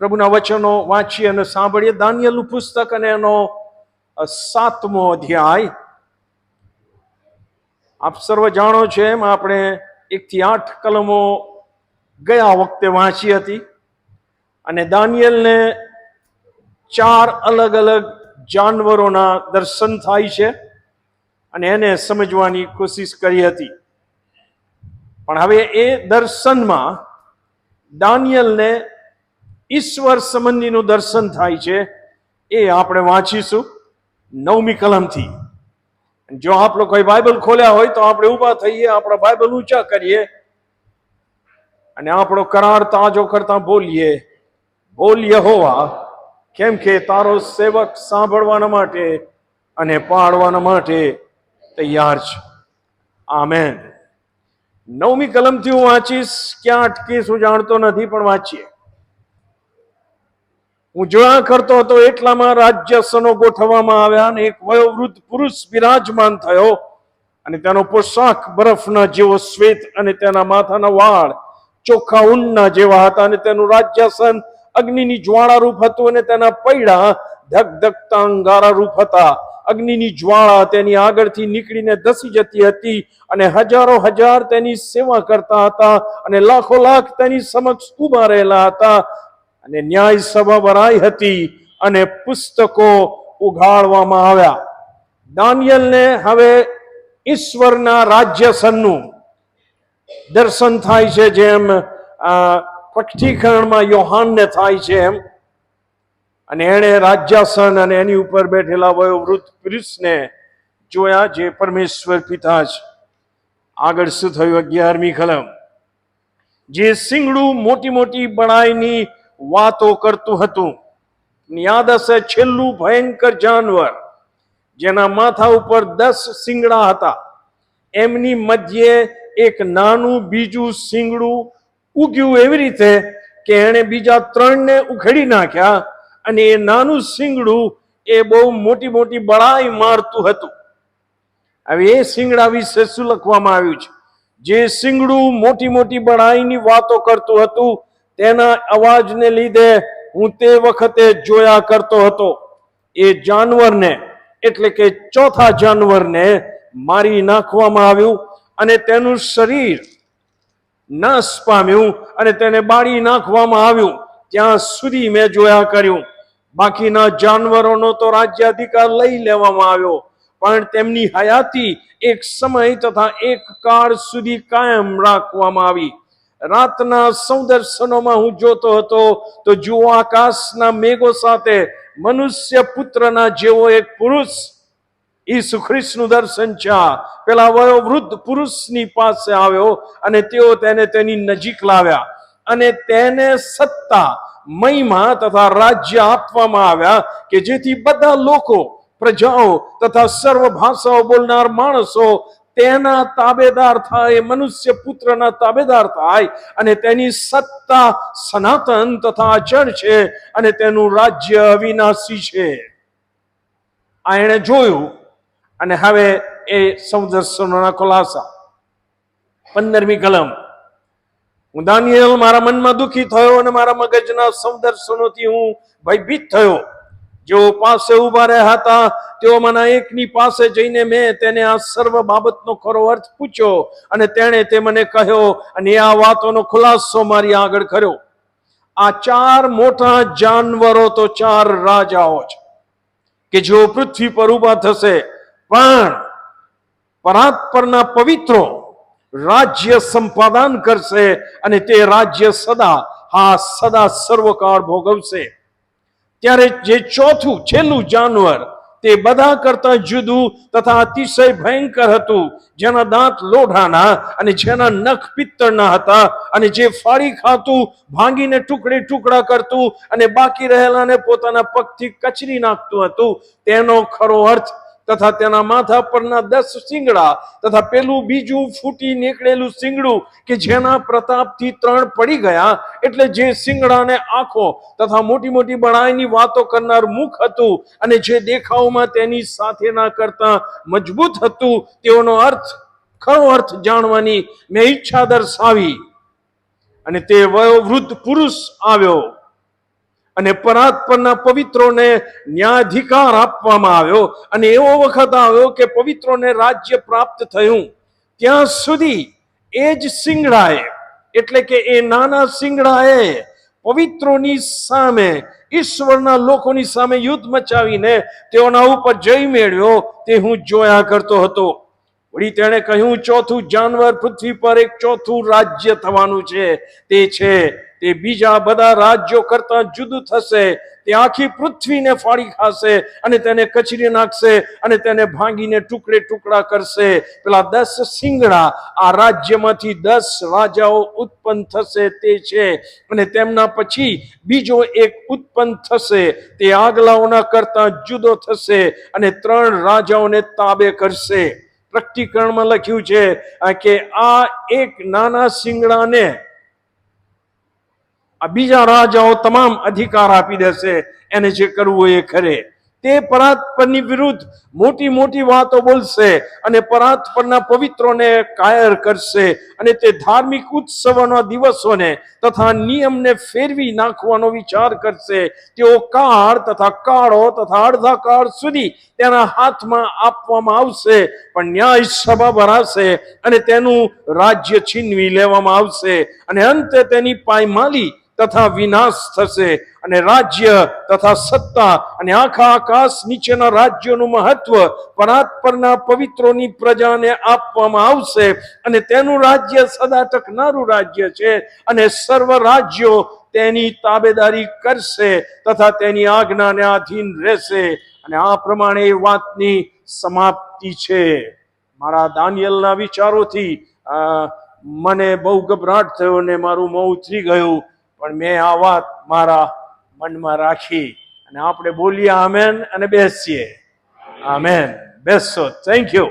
પ્રભુના વચનો વાંચીએ અને સાંભળીએ. દાનિયેલનું પુસ્તક અને એનો 7મો અધ્યાય. આપ સર્વ જાણો છો એમ આપણે 1 થી 8 કલમો ગયા વખતે વાંચી હતી અને દાનિયેલને 4 અલગ અલગ જાનવરોના દર્શન થાય છે અને એને સમજવાની કોશિશ કરી હતી. પણ હવે એ દર્શનમાં દાનિયેલને ઈશ્વર સંબંધીનું દર્શન થાય છે. એ આપણે વાંચીશું 9મી કલમથી. જો આપ લોકો બાઇબલ ખોલ્યા હોય તો આપણે ઊભા થઈએ, આપણા બાઇબલ ઊંચા કરીએ અને આપણો કરાર તાજો કરતા બોલીએ, બોલ યહોવા, કેમ કે તારો સેવક સાંભળવાના માટે અને પાડવાના માટે તૈયાર છે. આમેન. 9મી કલમથી હું વાંચીશ. ક્યાં અટકીશ હું જાણતો નથી, પણ વાંચીએ. હું જોયા કરતો હતો એટલામાં રાજ્યાસનો ગોઠવવામાં આવ્યા અને એક વયોવૃદ્ધ પુરુષ બિરાજમાન થયો અને તેનો પોશાક બરફના જેવો શ્વેત અને તેના માથાના વાળ ચોખ્ખા ઊનના જેવા હતા અને તેનું રાજ્યાસન અગ્નિની જ્વાળારૂપ હતું અને તેના પૈડા ધગધગતા અંગારારૂપ હતા. અગ્નિની જ્વાળા તેની આગળથી નીકળીને ધસી જતી હતી અને હજારો હજાર તેની સેવા કરતા હતા અને લાખો લાખ તેની સમક્ષ ઉભા રહેલા હતા. અને ન્યાય સભા ભરાઈ હતી અને પુસ્તકો ઉઘાડવામાં આવ્યા. દાનિયેલને હવે ઈશ્વરના રાજ્યાસનનું દર્શન થાય છે, જેમ પ્રકટીકરણમાં યોહાનને થાય છે એમ. અને એણે રાજ્યાસન અને એની ઉપર બેઠેલા વયોવૃદ્ધ પુરુષને જોયા, જે પરમેશ્વર પિતા છે. આગળ શું થયું? 11મી કલમ. જે સિંગડું મોટી મોટી બડાઈની વાતો કરતું હતું. યાદ હશે, છેલ્લું ભયંકર જાનવર જેના માથા ઉપર 10 સિંગડા હતા, એમની મધ્યે એક નાનું બીજું સિંગડું ઉગ્યું એવી રીતે કે એણે બીજા 3ને ઉખેડી નાખ્યા અને એ નાનું સિંગડું એ બહુ મોટી મોટી બળાઈ મારતું હતું. હવે એ સિંગડા વિશે શું લખવામાં આવ્યું છે? જે સિંગડું મોટી મોટી બળાઈની વાતો કરતું હતું, તેના અવાજને લીધે હું તે વખતે જોયા કરતો હતો. એ જાનવરને, એટલે કે ચોથા જાનવરને મારી નાખવામાં આવ્યું અને તેનું શરીર નાશ પામ્યું અને તેને બાળી નાખવામાં આવ્યું. ત્યાં સુધી મેં જોયા કર્યું. બાકીના જાનવરોનો તો રાજ્યાધિકાર લઈ લેવામાં આવ્યો, પણ તેમની હયાતી એક સમય તથા એક કાળ સુધી કાયમ રાખવામાં આવી. રાતના સૌદર્શનોમાં હું જોતો હતો તો જુઓ, આકાશના મેઘો સાથે મનુષ્ય પુત્રના જેવો એક પુરુષ, ઈસુ ખ્રિસ્તનું દર્શન છે, પેલા વયોવૃદ્ધ પુરુષની પાસે આવ્યો અને તેઓ તેને તેની નજીક લાવ્યા અને તેને સત્તા, મહિમા તથા રાજ્ય આપવામાં આવ્યા કે જેથી બધા લોકો, પ્રજાઓ તથા સર્વ ભાષાઓ બોલનાર માણસો તેના તાબેદાર થાય, મનુષ્ય પુત્રના તાબેદાર થાય. અને તેની સત્તા સનાતન તથા અચળ છે અને તેનું રાજ્ય અવિનાશી છે. આ એણે જોયું. અને હવે એ સૌદર્શનોના ખુલાસા. 15મી કલમ. હું દાનિયેલ મારા મનમાં દુઃખી થયો અને મારા મગજના સૌદર્શનોથી હું ભયભીત થયો. જેઓ પાસે ઉભા રહ્યા હતા તેઓમાંના એકની પાસે જઈને મેં તેને આ સર્વ બાબતનો ખરો અર્થ પૂછ્યો અને તેણે તે મને કહ્યો અને આ વાતોનો ખુલાસો મારી આગળ કર્યો. આ 4 મોટા જાનવરો તો 4 રાજાઓ છે કે જેઓ પૃથ્વી પર ઉભા થશે, પણ પરાત પરના પવિત્રો રાજ્ય સંપાદન કરશે અને તે રાજ્ય સદા સર્વકાળ ભોગવશે. ત્યારે જે ચોથું, છેલ્લું જાનવર, તે બધા કરતા જુદું તથા અતિશય ભયંકર હતું, જેના દાંત લોઢાના અને જેના નખ પિત્તળના હતા અને જે ફાડી ખાતું, ભાંગીને ટુકડે ટુકડા કરતું અને બાકી રહેલાને પોતાના પગથી કચરી નાખતું હતું. તેનો ખરો અર્થ તથા તેના માથા પરના 10 શિંગડા તથા પેલું બીજું ફૂટી નીકળેલું શિંગડું કે જેના પ્રતાપથી 3 પડી ગયા, એટલે જે શિંગડાને આંખો તથા મોટી મોટી બળાઈની વાતો કરનાર મુખ હતું અને જે દેખાવમાં તેની સાથેના કરતા મજબૂત હતું, તેઓનો ખરો અર્થ જાણવાની મેં ઈચ્છા દર્શાવી. અને તે વયોવૃદ્ધ પુરુષ આવ્યો અને પરાત પરના પવિત્રોને ન્યાયાધિકાર આપવામાં આવ્યો, અને એવો વખત આવ્યો કે પવિત્રોને રાજ્ય પ્રાપ્ત થયું. ત્યાં સુધી એ જ સિંગડાએ, એટલે કે એ નાના સિંગડાએ પવિત્રોની સામે, ઈશ્વરના લોકોની સામે યુદ્ધ મચાવીને તેઓના ઉપર જય મેળવ્યો, તે હું જોયા કરતો હતો. વળી તેણે કહ્યું, ચોથું જાનવર પૃથ્વી પર એક ચોથું રાજ્ય થવાનું છે. તે બીજા બધા રાજ્યો કરતા જુદું થશે. તે આખી પૃથ્વીને ફાડી ખાશે અને તેને કચરી નાખશે અને તેને ભાંગીને ટુકડે ટુકડા કરશે. પેલા 10 સિંગડા, આ રાજ્યમાંથી 10 રાજાઓ ઉત્પન્ન થશે તે છે, અને તેમના પછી બીજો એક ઉત્પન્ન થશે. તે આગલાઓના કરતા જુદો થશે અને 3 રાજાઓને તાબે કરશે. પ્રકટીકરણમાં લખ્યું છે કે આ એક નાના સિંગડાને આ બીજા રાજાઓ તમામ અધિકાર આપી દેશે. એને જે કરવું એ કરે. તે પરાત પરની વિરુદ્ધ મોટી મોટી વાતો બોલશે અને પરાત પરના પવિત્રોને કાયર કરશે, અને તે ધાર્મિક ઉત્સવોના દિવસોને તથા નિયમને ફેરવી નાખવાનો વિચાર કરશે. તેઓ કાળ તથા કાળો તથા અડધા કાળ સુધી તેના હાથમાં આપવામાં આવશે, પણ ન્યાય સભા ભરાશે અને તેનું રાજ્ય છીનવી લેવામાં આવશે, અને અંતે તેની પાયમાલી તથા વિનાશ થશે. અને રાજ્ય તથા સત્તા અને આખા આકાશ નીચેના રાજ્યોનું મહત્વ પરાત પરના પવિત્રોની પ્રજાને આપવામાં આવશે, અને તેનું રાજ્ય સદા ટકનારું રાજ્ય છે, અને સર્વ રાજ્યો તેની તાબેદારી કરશે તથા તેની આજ્ઞાને આધીન રહેશે. અને આ પ્રમાણે એ વાતની સમાપ્તિ છે. મારા દાનિયેલના વિચારોથી મને બહુ ગભરાટ થયો અને મારું મોં ઉતરી ગયું, પણ મેં આ વાત મારા મનમાં રાખી. અને આપણે બોલીએ આમેન અને બેસીએ. આમેન. બેસો. Thank you.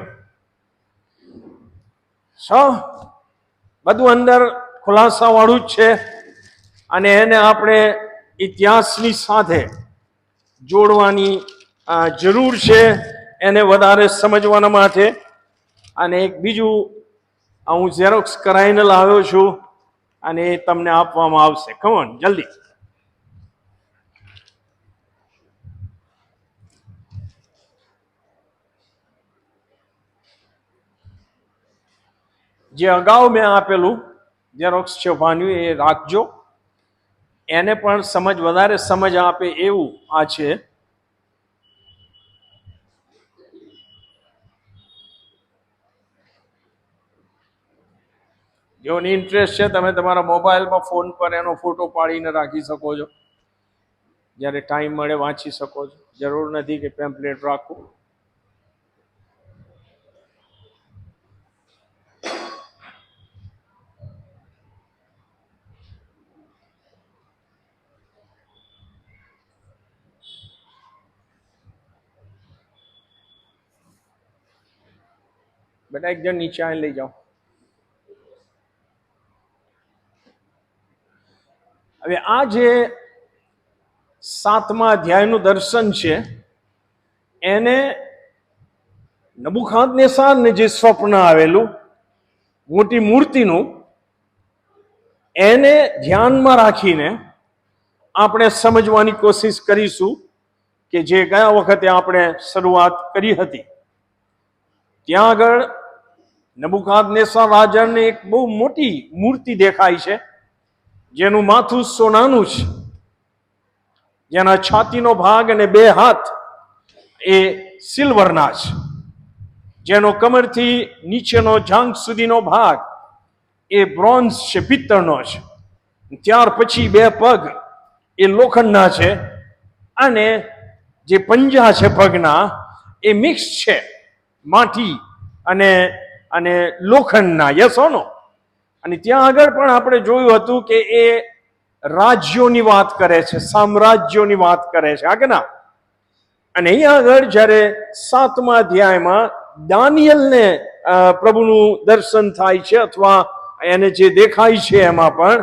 બધું અંદર ખુલાસા વાળું જ છે, અને એને આપણે ઇતિહાસની સાથે જોડવાની જરૂર છે, એને વધારે સમજવાના માટે. અને એક બીજું હું ઝેરોક્સ કરાવીને લાવ્યો છું, અને એ તમને આપવામાં આવશે. કમોન, જલ્દી. જે અગાઉ મેં આપેલું ઝેરોક્સ છપાવ્યું એ રાખજો. એને પણ વધારે સમજ આપે એવું આ છે. જેઓને ઇન્ટરેસ્ટ છે તમે તમારા મોબાઈલમાં, ફોન પર એનો ફોટો પાડીને રાખી શકો છો. જ્યારે ટાઈમ મળે વાંચી શકો છો. જરૂર નથી કે પેમ્પલેટ રાખવું. બેટા એક જણ નીચે આવીને લઈ જાઓ. હવે આ જે 7મા અધ્યાયનું દર્શન છે, એને નબુખાદનેસારને જે સ્વપ્ન આવેલું મોટી મૂર્તિનું, એને ધ્યાનમાં રાખીને આપણે સમજવાની કોશિશ કરીશું, કે જે ગયા વખતે આપણે શરૂઆત કરી હતી. ત્યાં આગળ નબુખાદનેસાર રાજાને એક બહુ મોટી મૂર્તિ દેખાય છે, જેનું માથું સોનાનું છે, જેના છાતીનો ભાગ અને 2 હાથ એ સિલ્વરના છે, જેનો કમરથી નીચેનો જાંઘ સુધીનો ભાગ એ બ્રોન્ઝ છે, પિત્તળનો છે. ત્યાર પછી 2 પગ એ લોખંડના છે, અને જે પંજા છે પગના એ મિક્સ છે, માટી અને લોખંડના. યસોનો. અને ત્યાં આગળ પણ આપણે જોયું હતું કે એ રાજ્યોની વાત કરે છે, સામ્રાજ્યોની વાત કરે છે, હા કે ના? અને અહીંયા આગળ જ્યારે 7મા અધ્યાયમાં દાનિયેલને પ્રભુનું દર્શન થાય છે, અથવા એને જે દેખાય છે, એમાં પણ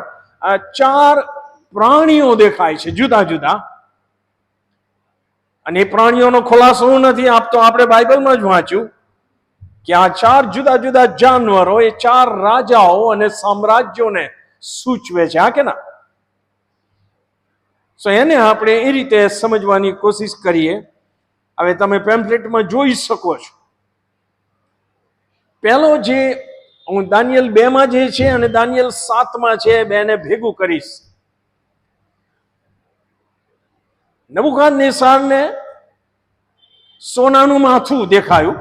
4 પ્રાણીઓ દેખાય છે, જુદા જુદા. અને એ પ્રાણીઓનો ખુલાસો હું નથી આપતો, આપણે બાઇબલમાં જ વાંચ્યું કે આ 4 જુદા જુદા જાનવરો એ 4 રાજાઓ અને સામ્રાજ્યોને સૂચવે છે, હા કે ના? સો એને આપણે એ રીતે સમજવાની કોશિશ કરીએ. હવે તમે પેમ્પલેટમાં જોઈ શકો છો. પહેલો જે હું દાનિયેલ 2 જે છે અને દાનિયેલ 7 છે, બેને ભેગું કરીશ. નબુકદનેસ્સારને સોનાનું માથું દેખાયું,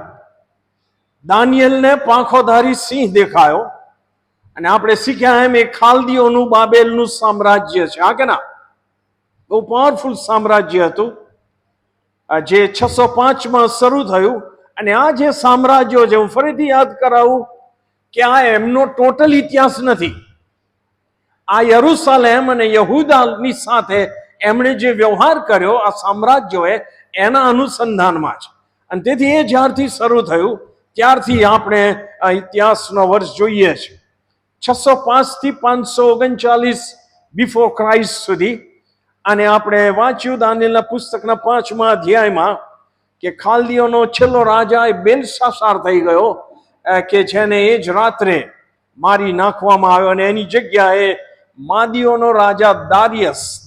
દાનિયેલને પાંખોધારી સિંહ દેખાયો, અને આપણે શીખ્યા એમ એ ખાલદીઓનું બાબેલનું સામ્રાજ્ય છે. હા કે ના? બહુ પાવરફુલ સામ્રાજ્ય હતું, જે 605 શરૂ થયું. અને આ જે સામ્રાજ્યો છે, હું ફરીથી યાદ કરાવું કે આ એમનો ટોટલ ઇતિહાસ નથી. આ યરુશલેમ અને યહૂદાની સાથે એમણે જે વ્યવહાર કર્યો આ સામ્રાજ્યોએ, એના અનુસંધાનમાં છે. અને તેથી એ જ્યારથી શરૂ થયું ત્યારથી આપણે આ ઇતિહાસનો વર્ષ જોઈએ છે. 605 થી 539 બિફોર ક્રાઇસ્ટ સુધી. અને આપણે વાંચ્યું દાનિયેલના પુસ્તકના 5મા અધ્યાયમાં કે ખાલદીઓનો છેલ્લો રાજા એ બેલશાસાર થઈ ગયો, કે જેને એ જ રાત્રે મારી નાખવામાં આવ્યો, અને એની જગ્યાએ માદીઓનો રાજા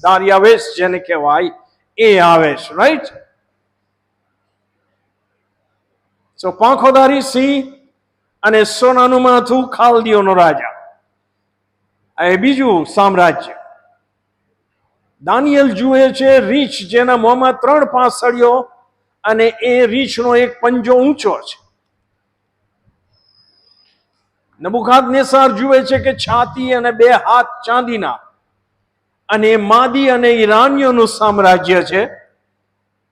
દારિયાવેશ જેને કહેવાય એ આવે છે. રાઈટ? સો પાંખોધારી સિંહ અને સોનાનું માથું, ખાલદીઓનો રાજા, એ બીજું સામ્રાજ્ય. દાનિયેલ જુએ છે રીંછ જેના મોંમાં 3 પાંસળીઓ, અને એ રીંછનો એક પંજો ઊંચો છે. નબુકદનેસ્સાર જુએ છે કે છાતી અને 2 હાથ ચાંદીના, અને માદી અને ઈરાનીઓનું સામ્રાજ્ય છે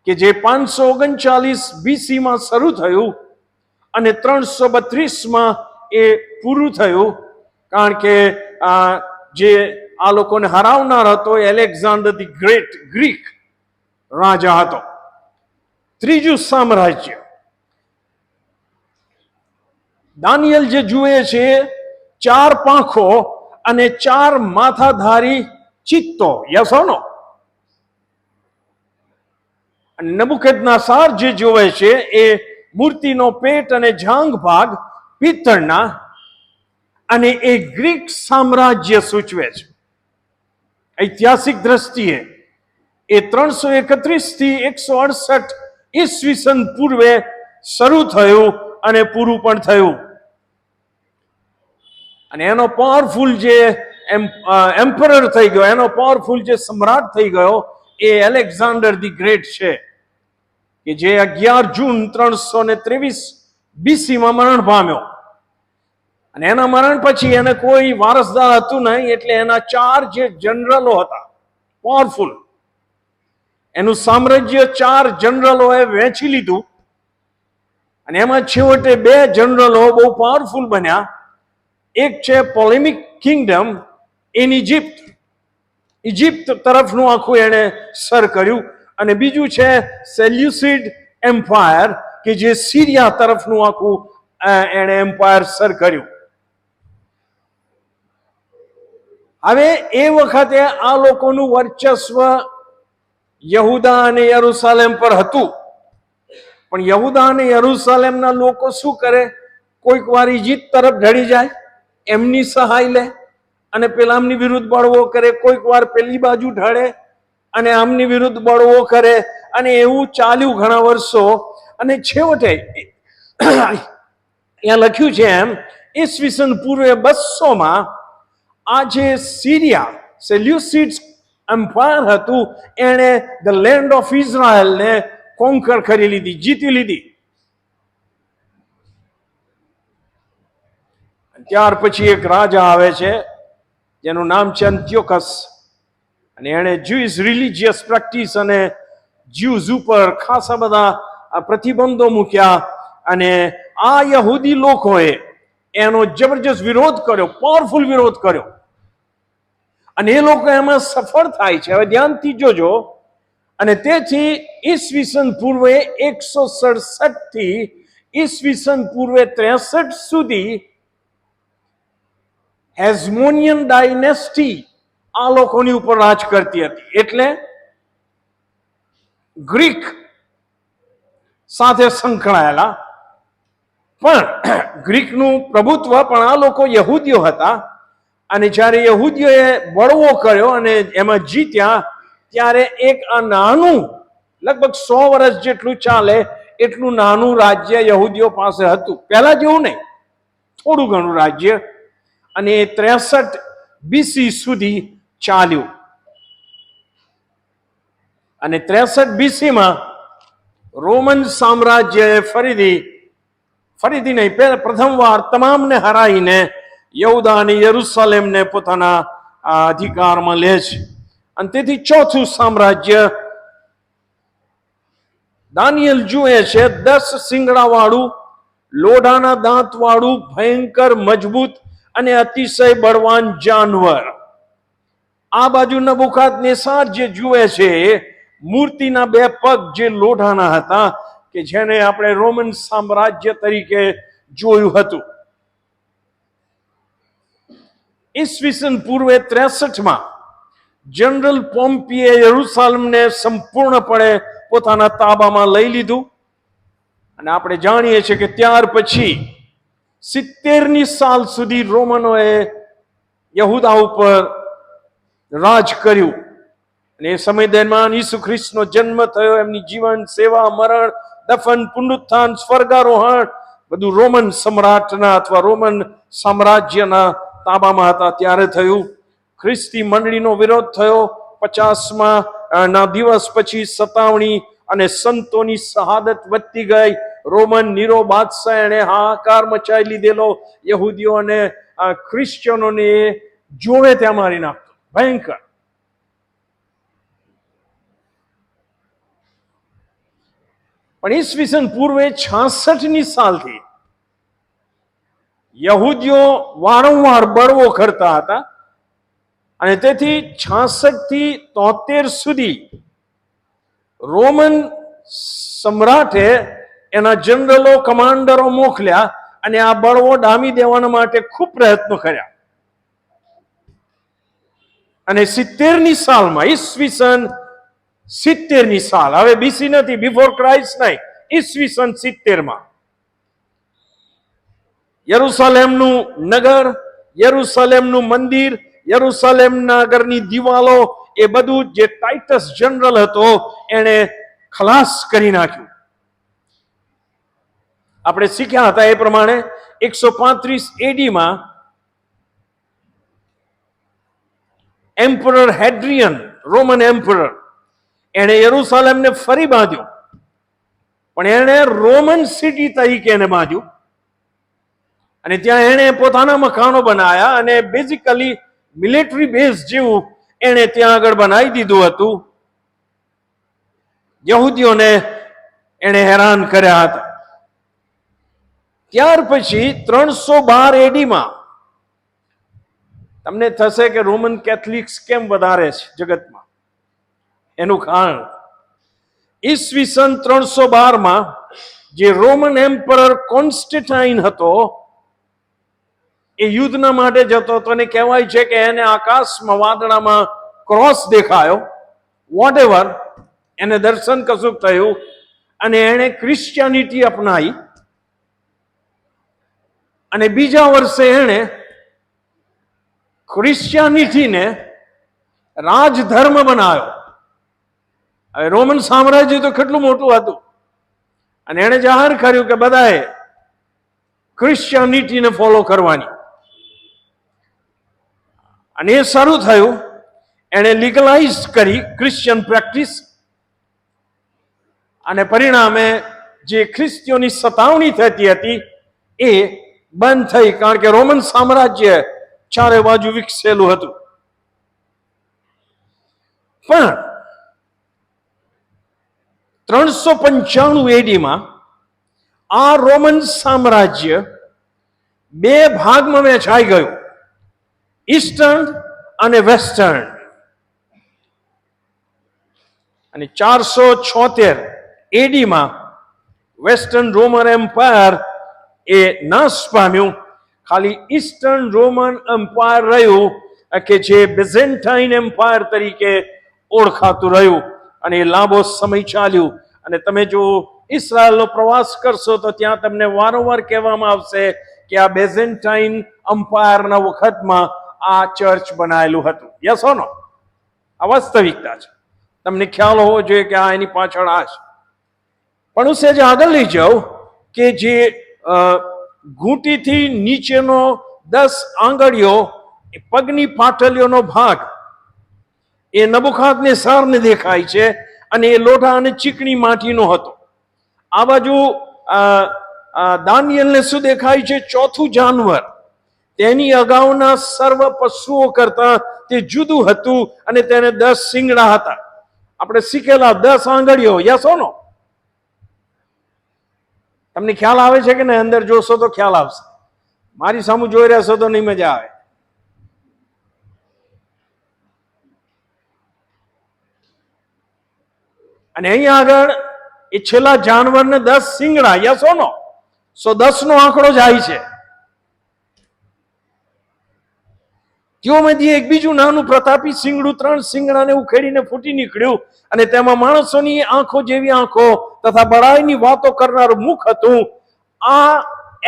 કે જે 539 BC શરૂ થયું અને 332 એ પૂરું થયું. કારણ કે જે આ લોકોને હરાવનાર હતો એલેક્ઝાન્ડર ધી ગ્રેટ, ગ્રીક રાજા હતો. ત્રીજું સામ્રાજ્ય દાનિયેલ જે જુએ છે 4 પાંખો અને 4 માથાધારી ચિત્તો. યસ ઓર નો? નબુકદનેસ્સાર જે જોવે છે એ મૂર્તિનો પેટ અને જાંઘ ભાગ પિત્તળના, અને એ ગ્રીક સામ્રાજ્ય સૂચવે છે. ઐતિહાસિક દ્રષ્ટિએ એ 331 થી 168 ઈસવીસન પૂર્વે શરૂ થયું અને પૂરું પણ થયું. અને એનો પાવરફુલ જે એમ્પરર થઈ ગયો, એનો પાવરફુલ જે સમ્રાટ થઈ ગયો એ એલેક્ઝાન્ડર ધી ગ્રેટ છે, કે જે 11 જૂન 323 BC મરણ પામ્યો. અને એના મરણ પછી એને કોઈ વારસદાર હતું નહીં, એટલે એના 4 જે જનરલો હતા પાવરફુલ, એનું સામ્રાજ્ય 4 જનરલોએ વહેંચી લીધું. અને એમાં છેવટે 2 જનરલો બહુ પાવરફુલ બન્યા. એક છે પોલેમિક કિંગડમ ઇન ઇજિપ્ત તરફનું આખું એને સર કર્યું, અને બીજું છે સેલ્યુસિડ એમ્પાયર, કે જે સિરિયા તરફનું આખું એને એમ્પાયર સર કર્યું. હવે એ વખતે આ લોકોનું વર્ચસ્વ યહૂદા અને યરુશલેમ પર હતું. પણ યહૂદા અને યરુશલેમના લોકો શું કરે? કોઈક વાર ઇજિપ્ત તરફ ઢળી જાય, એમની સહાય લે અને પેલા આમની વિરુદ્ધ બળવો કરે. કોઈક વાર પેલી બાજુ ઢળે અને આમની વિરુદ્ધ બળવો કરે. અને એવું ચાલ્યું ઘણા વર્ષો. અને છેવટે ત્યાં લખ્યું છે એમ ઈસવીસન પૂર્વે 200 આ જે સિરિયા સેલ્યુસિડ એમ્પાયર હતું, એણે ધ લેન્ડ ઓફ ઇઝરાયલને કોન્કર કરી લીધી, જીતી લીધી. ત્યાર પછી એક રાજા આવે છે જેનું નામ છે અંત્યોકસ, અને એણે જ્યુઇશ રિલિજિયસ પ્રેક્ટિસ અને જ્યુઝ ઉપર ખાસા બધા પ્રતિબંધો મૂક્યા. અને આ યહૂદી લોકોએ એનો જબરજસ્ત વિરોધ કર્યો, પાવરફુલ વિરોધ કર્યો, અને એ લોકો એમાં સફળ થાય છે. હવે ધ્યાનથી જોજો. અને તેથી ઈસવીસન પૂર્વે 167 થી ઈસવીસન પૂર્વે 63 સુધી હેઝમોનિયન ડાયનેસ્ટી આ લોકોની ઉપર રાજ કરતી હતી. એટલે ગ્રીક સાથે સંકળાયેલા, પણ ગ્રીકનું પ્રભુત્વ, પણ આ લોકો યહૂદીઓ હતા. અને જ્યારે યહૂદીઓએ બળવો કર્યો અને એમાં જીત્યા, ત્યારે એક આ નાનું લગભગ 100 વર્ષ જેટલું ચાલે એટલું નાનું રાજ્ય યહૂદીઓ પાસે હતું. પહેલા જેવું નહીં, થોડું ઘણું રાજ્ય. અને 63 BC સુધી ચાલ્યું. અને 63 BC માં રોમન સામ્રાજ્યએ ફરીથી નહીં, પ્રથમવાર તમામને હરાઈને યહૂદા અને યરુશલેમને પોતાના અધિકારમાં લે છે. અને તેથી ચોથું સામ્રાજ્ય દાનિયેલ જુએ છે 10 શિંગડાવાળું, લોઢાના દાંતવાળું, ભયંકર મજબૂત અને અતિશય બળવાન જાનવર. આ બાજુ નબુકદનેસ્સાર જે જુએ છે મૂર્તિના 2 પગ જે લોઢાના હતા, કે જેને આપણે રોમન સામ્રાજ્ય તરીકે જોયું હતું. ઈસવીસન પૂર્વે 63 જનરલ પોમ્પીએ યરુશલેમને સંપૂર્ણપણે પોતાના તાબામાં લઈ લીધું. અને આપણે જાણીએ છીએ કે ત્યાર પછી 70ની સાલ સુધી રોમનોએ યહૂદા ઉપર રાજ કર્યું. અને એ સમય દરમિયાન ઈસુ ખ્રિસ્તનો જન્મ થયો, એમની જીવન, સેવા, મરણ, દફન, પુનરુત્થાન, સ્વર્ગારોહણ બધું રોમન સમ્રાટના અથવા રોમન સામ્રાજ્યના તાબામાં હતા ત્યારે થયું. ખ્રિસ્તી મંડળીનો વિરોધ થયો. 50 ના દિવસ પછી સતાવણી અને સંતોની શહાદત વધતી ગઈ. રોમન નીરો બાદશાહ એને હાહાકાર મચાવી લીધેલો. યહૂદીઓ અને ક્રિશ્ચિયનોને જોવે ત્યાં મારી નાખતો, ભયંકર. પણ ઈસવીસન પૂર્વે 66ની સાલથી યહૂદીઓ વારંવાર બળવો કરતા હતા. અને તેથી 66 થી 73 સુધી રોમન સમ્રાટે એના જનરલો, કમાન્ડરો મોકલ્યા અને આ બળવો ડામી દેવાના માટે ખૂબ પ્રયત્નો કર્યા. અને 70ની સાલમાં, ઈસવીસન 70ની સાલ, હવે બીસી નથી, બિફોર ક્રાઇસ્ટ નહીં, ઈસવીસન 70માં યરુશલેમનું નગર, યરુશલેમનું મંદિર, યરુશલેમ નગરની દિવાલો, એ બધું જે ટાઇટસ જનરલ હતો એને ખલાસ કરી નાખ્યું. આપણે શીખ્યા હતા એ પ્રમાણે 135 AD માં એમ્પરર હેડ્રિયન, રોમન એમ્પરર, એણે યરુશલેમને ફરી બાંધ્યું. પણ એણે રોમન સિટી તરીકે એને બાંધ્યું. અને ત્યાં એણે પોતાના મકાનો બનાવ્યા અને બેઝિકલી મિલિટરી બેઝ જેવું એણે ત્યાં આગળ બનાવી દીધું હતું. યહૂદીઓને એણે હેરાન કર્યા હતા. ત્યાર પછી 312 AD માં તમને થશે કે રોમન કેથોલિક્સ કેમ વધારે છે જગતમાં? એનું કારણ ઈસવીસન 312 માં જે રોમન એમ્પરર કોન્સ્ટેન્ટાઇન હતો એ યુદ્ધના માટે જતો હતો અને કહેવાય છે કે એને આકાશમાં વાદળામાં ક્રોસ દેખાયો, વોટએવર, એને દર્શન કશુંક થયું અને એણે ક્રિશ્ચિયાનિટી અપનાવી. અને બીજા વર્ષે એણે ક્રિશ્ચિયાનિટીને રાજધર્મ બનાવ્યો. હવે રોમન સામ્રાજ્ય તો કેટલું મોટું હતું અને એણે જાહેર કર્યું કે બધાએ ક્રિશ્ચિયાનિટીને ફોલો કરવાની. અને એ શરૂ થયું. એણે લીગલાઇઝ કરી ક્રિશ્ચિયન પ્રેક્ટિસ અને પરિણામે જે ખ્રિસ્તીઓની સતાવણી થતી હતી એ બંધ થઈ, કારણ કે રોમન સામ્રાજ્ય ચારે બાજુ વિકસેલું હતું. પણ 395 AD માં આ રોમન સામ્રાજ્ય 2 ભાગમાં વહેંચાઈ ગયું, ઈસ્ટર્ન અને વેસ્ટર્ન. અને 476 AD માં વેસ્ટર્ન રોમન એમ્પાયર એ નાશ પામ્યું. ખાલી ઈસ્ટર્ન રોમન એમ્પાયર રહ્યું કે જે બેઝેન્ટાઇન એમ્પાયર તરીકે ઓળખાતું રહ્યું અને એ લાંબો સમય ચાલ્યું. અને તમે જો ઇઝરાયલનો પ્રવાસ કરશો તો ત્યાં તમને વારંવાર કહેવામાં આવશે કે આ બેઝેન્ટાઇન એમ્પાયરના વખતમાં આ ચર્ચ બનાવેલું હતું. યસ ઓર નો? આ વાસ્તવિકતા છે. તમને ખ્યાલ હોવો જોઈએ કે આ એની પાછળ આ છે. પણ હું સેજ આગળ લઈ જાઉં કે જે ઘૂંટીથી નીચેનો 10 આંગળીઓ, પગની પાટલીઓનો ભાગ એ નબૂકદનેસ્સરને દેખાય છે, અને એ લોઢા અને ચીકણી માટીનો હતો. આ બાજુ દાનિયેલને શું દેખાય છે? ચોથું જાનવર. તેની અગાઉના સર્વ પશુઓ કરતા તે જુદું હતું, અને તેને 10 શિંગડા હતા. આપણે શીખેલા 10 આંગળીઓ, યસ ઓર નો? તમને ખ્યાલ આવે છે કે નહીં? અંદર જોશો તો ખ્યાલ આવશે. મારી સામે જોઈ રહ્યા છો તો નહીં મજા આવે. અને અહીંયા આગળ એ છેલ્લા જાનવરને 10 શિંગડા, યસ ઓર નો? સો 10 નો આંકડો જાય છે. તેઓમાંથી એક બીજું નાનું પ્રતાપી શિંગડું 3 શિંગડાને ઉખેડીને ફૂટી નીકળ્યું, અને તેમાં માણસોની આંખો જેવી આંખો તથા બળાઈની વાતો કરનારું મુખ હતું. આ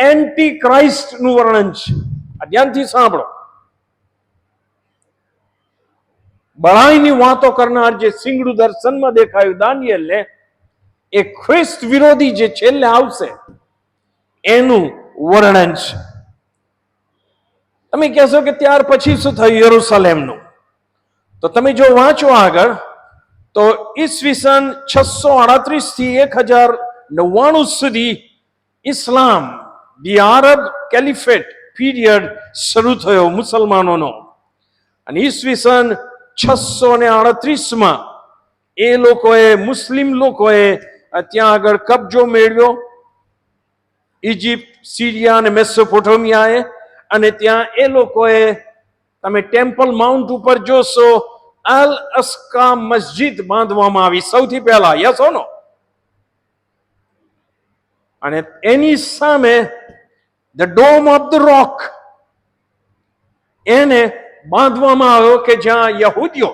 એન્ટી ક્રાઇસ્ટનું વર્ણન છે. ધ્યાનથી સાંભળો. બળાઈની વાતો કરનાર જે શિંગડું દર્શનમાં દેખાયું દાનિયેલને, એ ખ્રિસ્ત વિરોધી જે છેલ્લે આવશે એનું વર્ણન છે. તમે કહેશો કે ત્યાર પછી શું થયું યરુશલેમનું? તો તમે જો વાંચો આગળ, તો ઈસવીસન 638 થી 1099 સુધી ઇસ્લામ, ધી આરબ કેલિફેટ પીરિયડ શરૂ થયો મુસલમાનોનો. અને ઈસવીસન 638 એ લોકોએ, મુસ્લિમ લોકોએ ત્યાં આગળ કબજો મેળવ્યો, ઇજિપ્ત, સિરિયા અને મેસોપોટેમિયાએ. અને ત્યાં એ લોકોએ, તમે ટેમ્પલ માઉન્ટ ઉપર જોશો, અલ અસ્કા મસ્જિદ બાંધવામાં આવી સૌથી પહેલા, યસ ઓર નો? અને એની સામે ધ ડોમ ઓફ ધ રોક એને બાંધવામાં આવ્યો, કે જ્યાં યહૂદીઓ,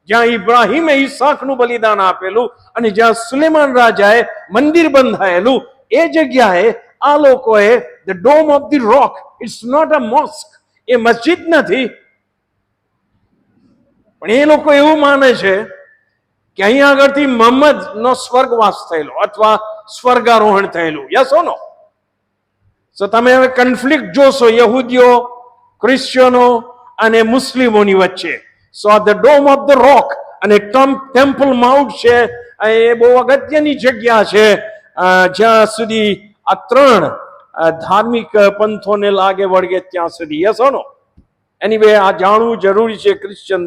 જ્યાં ઇબ્રાહીમે ઈસાકનું બલિદાન આપેલું, અને જ્યાં સુલેમાન રાજાએ મંદિર બંધાયેલું, એ જગ્યાએ આ લોકોએ the dome of the rock, it's not a mosque, એ મસ્જિદ નથી, પણ એ લોકો એવું માને છે કે અહીંયા આગળથી મોહમ્મદનો સ્વર્ગવાસ થયેલો અથવા સ્વર્ગારોહણ થયેલું, યસ ઓર નો? તો તમે હવે કન્ફ્લિક્ટ જોશો યહૂદીઓ, ક્રિશ્ચિયનો અને મુસ્લિમોની વચ્ચે. So the dome of the rock અને ટેમ્પલ માઉન્ટ છે, એ બહુ અગત્યની જગ્યા છે, જ્યાં સુધી આ 3 ધાર્મિક પંથોને લાગે વળગે ત્યાં સુધી, યસ ઓર નો? એનીવે આ જાણવું જરૂરી છે ક્રિશ્ચિયન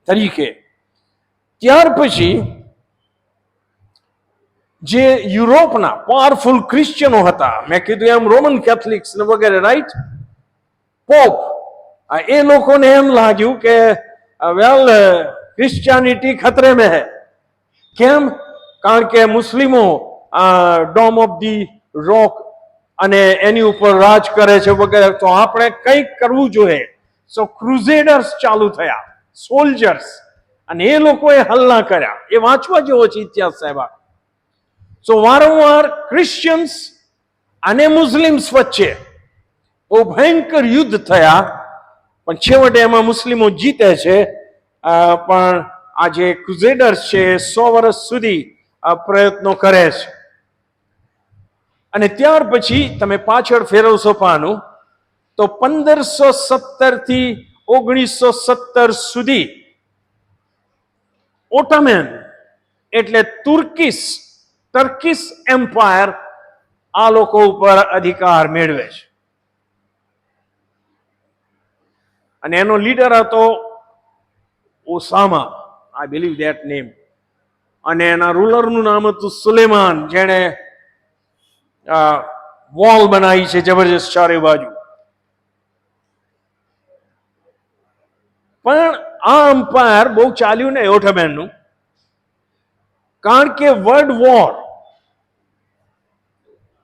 તરીકે. ત્યાર પછી જે યુરોપના પાવરફુલ ક્રિશ્ચિયનો હતા, મેં કીધું એમ રોમન કેથોલિક્સ વગેરે, રાઈટ? પોપ, એ લોકોને એમ લાગ્યું કે વેલ, ક્રિશ્ચિયાનિટી ખતરે મેં હૈ. કેમ? કારણ કે મુસ્લિમો ડોમ ઓફ ધી રોક અને એની ઉપર રાજ કરે છે વગેરે, તો આપણે કંઈક કરવું જોઈએ. સો ક્રુઝેડર્સ ચાલુ થયા, સોલ્જર્સ, અને એ લોકોએ હલ્લા કર્યા. એ વાંચવા જેવો છે ઇતિહાસ, સાહેબ. સો વારંવાર ક્રિશ્ચિયન્સ અને મુસ્લિમ્સ વચ્ચે બહુ ભયંકર યુદ્ધ થયા, પણ છેવટે એમાં મુસ્લિમો જીતે છે. પણ આ જે ક્રુઝેડર્સ છે 100 વર્ષ સુધી પ્રયત્નો કરે છે. અને ત્યાર પછી તમે પાછળ ફેરવશો પાનું, તો 1517 થી 1917 સુધી ઓટોમેન એટલે ટર્કિશ એમ્પાયર આ લોકો ઉપર અધિકાર મેળવે છે. અને એનો લીડર હતો Osama, I believe that name. અને એના રૂલરનું નામ હતું સુલેમાન, જેણે વોલ બનાવી છે જબરજસ્ત ચારે બાજુ. પણ આ એમ્પાયર બહુ ચાલ્યું નહીં ઓટોમેનનું, કારણ કે વર્લ્ડ વોર,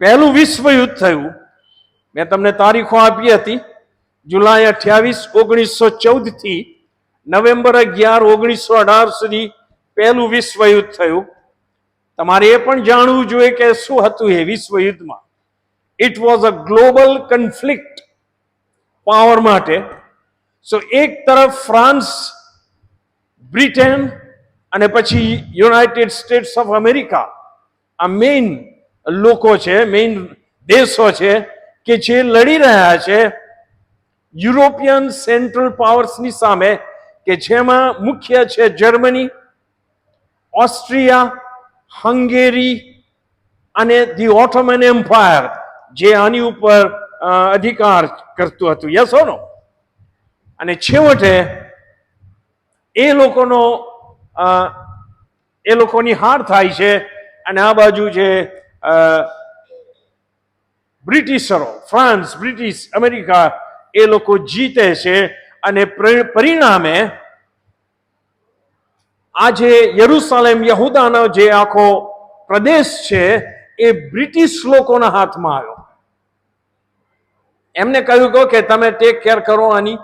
પહેલું વિશ્વ યુદ્ધ થયું. મેં તમને તારીખો આપી હતી, જુલાઈ 28, 1914 થી નવેમ્બર 11, 1918 સુધી પહેલું વિશ્વ યુદ્ધ થયું. તમારે એ પણ જાણવું જોઈએ કે શું હતું એ વિશ્વ યુદ્ધમાં. It was a global conflict power માટે. સો એક તરફ ફ્રાન્સ, બ્રિટન અને પછી યુનાઇટેડ સ્ટેટ્સ ઓફ અમેરિકા, આ મેઇન લોકો છે, મેઇન દેશો છે કે જે લડી રહ્યા છે યુરોપિયન સેન્ટ્રલ પાવર્સની સામે, કે જેમાં મુખ્ય છે જર્મની, ઓસ્ટ્રિયા, હંગેરી અને ધી ઓટોમન એમ્પાયર, જે આની ઉપર અધિકાર કરતું હતું. યસ ઓર નો? અને છેવટે એ લોકોની હાર થાય છે અને આ બાજુ જે બ્રિટિશરો, ફ્રાન્સ, બ્રિટિશ, અમેરિકા, એ લોકો જીતે છે. અને પરિણામે આજે યરુશલેમ, યહૂદાનો જે આખો પ્રદેશ છે એ બ્રિટિશ લોકોના હાથમાં આવ્યો. એમને કહ્યું કે તમે ટેક કેર કરો આની.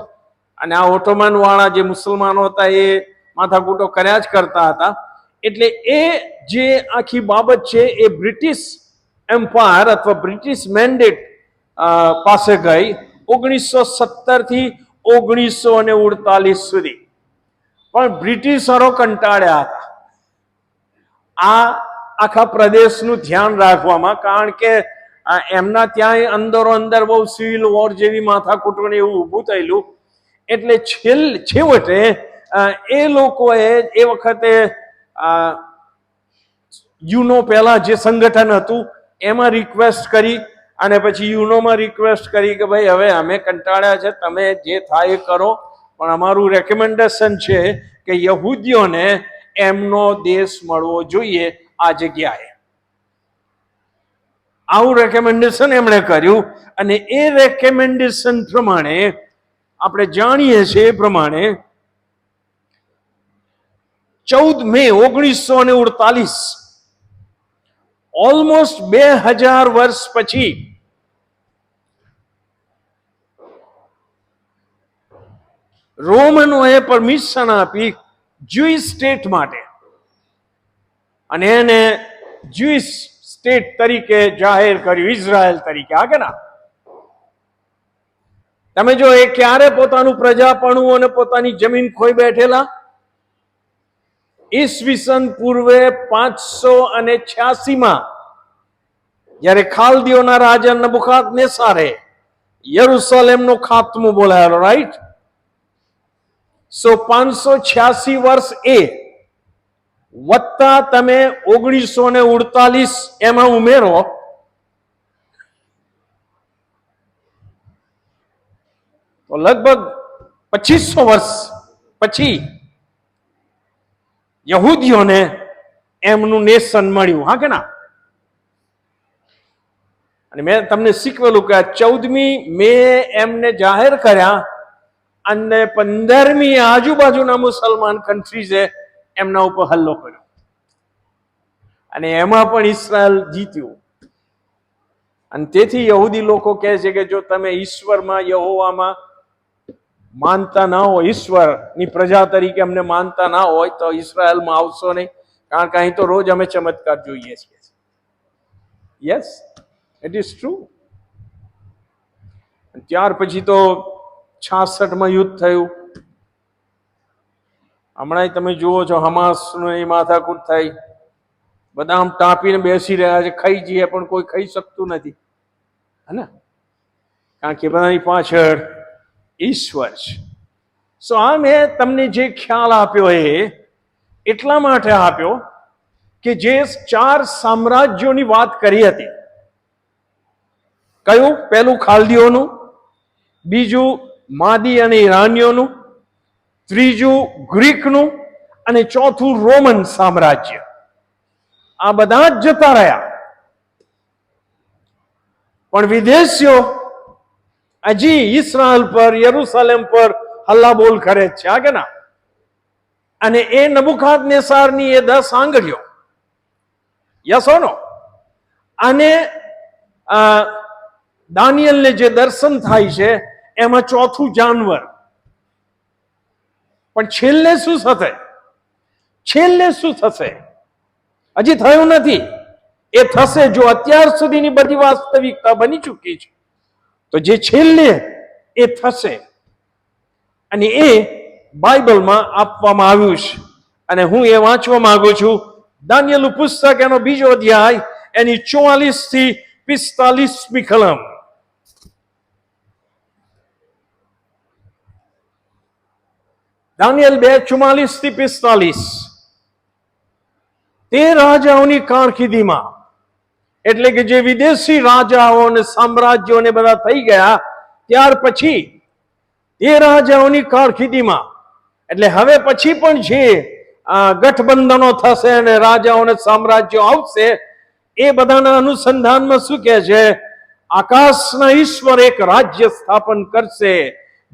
અને આ ઓટોમન વાળા જે મુસલમાનો હતા એ માથાકૂટો કર્યા જ કરતા હતા. એટલે એ જે આખી બાબત છે એ બ્રિટિશ એમ્પાયર અથવા બ્રિટિશ મેન્ડેટ પાસે ગઈ 1917 થી 1948 સુધી. પણ બ્રિટિશરો કંટાળ્યા હતા આ આખા પ્રદેશનું ધ્યાન રાખવામાં, કારણ કે એમના ત્યાં અંદરો અંદર બહુ સિવિલ વોર જેવી માથાકૂટોને એવું ઊભું થયેલું. એટલે છેવટે એ લોકોએ એ વખતે યુનો પહેલા જે સંગઠન હતું એમાં રિક્વેસ્ટ કરી, અને પછી યુનોમાં રિક્વેસ્ટ કરી કે ભાઈ હવે અમે કંટાળ્યા છે, તમે જે થાય એ કરો, પણ અમારું રેકમેન્ડેશન છે કે યહૂદીઓને એમનો દેશ મળવો જોઈએ આ જગ્યાએ. આવું રેકમેન્ડેશન એમણે કર્યું. અને એ રેકમેન્ડેશન પ્રમાણે આપણે જાણીએ છીએ એ પ્રમાણે 14 મે 1948, ઓલમોસ્ટ 2000 વર્ષ પછી રોમનોએ પરમિશન આપી જ્યુઇશ સ્ટેટ માટે, અને એને જ્યુઇશ સ્ટેટ તરીકે જાહેર કર્યું, ઇઝરાયલ તરીકે. હા કે ના? તમે જો એ ક્યારે પોતાનું પ્રજાપણું અને પોતાની જમીન ખોઈ બેઠેલા? ઈસવીસન પૂર્વે 586 જ્યારે ખાલદીઓના રાજા નબુકદનેસ્સારે યરુશલેમનો ખાત્મો બોલાવેલો, રાઈટ? સો 586 વર્ષ એ વત્તા તમે 1948 એમાં ઉમેરો તો લગભગ 2500 વર્ષ પછી યહૂદીઓને એમનું નેશન મળ્યું. હા કે ના? અને મેં તમને શીખવેલું કે 14મી મે એમને જાહેર કર્યા, અને 15મી આજુબાજુના મુસલમાન કન્ટ્રીઝે એમના ઉપર હલ્લો કર્યો, અને એમાં પણ ઇઝરાયલ જીત્યું. અને તેથી યહૂદી લોકો કહે છે કે જો તમે ઈશ્વરમાં, યહોવામાં માનતા ના હોય, ઈશ્વરની પ્રજા તરીકે અમને માનતા ના હોય તો ઇઝરાયલમાં આવશો નહીં, કારણ કે અહીં તો રોજ અમે ચમત્કાર જોઈએ છીએ. Yes, it is true. ત્યાર પછી તો 66માં યુદ્ધ થયું. હમણાં તમે જુઓ છો હમાસનું એ માથાકૂટ થઈ, બધા આમ ટાંપીને બેસી રહ્યા છે, ખાઈ જઈએ પણ કોઈ ખાઈ શકતું નથી, હે ને? કારણ કે બધાની પાછળ ઈશ્વર છે. સો આ મેં તમને જે ખ્યાલ આપ્યો એ એટલા માટે આપ્યો કે જે 4 સામ્રાજ્યોની વાત કરી હતી. કયું? પહેલું ખાલદીઓનું, બીજું માદી અને ઈરાનીઓનું, ત્રીજું ગ્રીકનું, અને ચોથું રોમન સામ્રાજ્ય. આ બધા જ જતા રહ્યા, પણ વિદેશીઓ હજી ઇઝરાયલ પર, યરુશલેમ પર હલ્લા બોલ કરે છે. હા કે ના? અને એ નબુકદનેસ્સારની એ 10 આંગળીઓ, યસ ઓર નો? અને દાનિયેલને જે દર્શન થાય છે એમાં ચોથું જાનવર. પણ છેલ્લે શું થશે? છેલ્લે શું થશે હજી થયું નથી. એ થશે જો અત્યાર સુધીની બધી વાસ્તવિકતા બની ચૂકી છે, તો જે છેલ્લે એ થશે, અને એ બાઇબલમાં આપવામાં આવ્યું છે. અને હું એ વાંચવા માંગુ છું. દાનિયેલનું પુસ્તક એનો 2 અધ્યાય એની 44 થી 45મી કલમ. દાનિયેલ 2:44 થી 45. તે રાજાઓની કારકિર્દીમાં, એટલે કે જે વિદેશી રાજાઓ અને સામ્રાજ્યો ને બધા થઈ ગયા ત્યાર પછી, તે રાજાઓની કારકિર્દીમાં, એટલે હવે પછી પણ જે ગઠબંધનો થશે અને રાજાઓ અને સામ્રાજ્યો આવશે, એ બધાના અનુસંધાનમાં શું કહે છે? આકાશના ઈશ્વર એક રાજ્ય સ્થાપન કરશે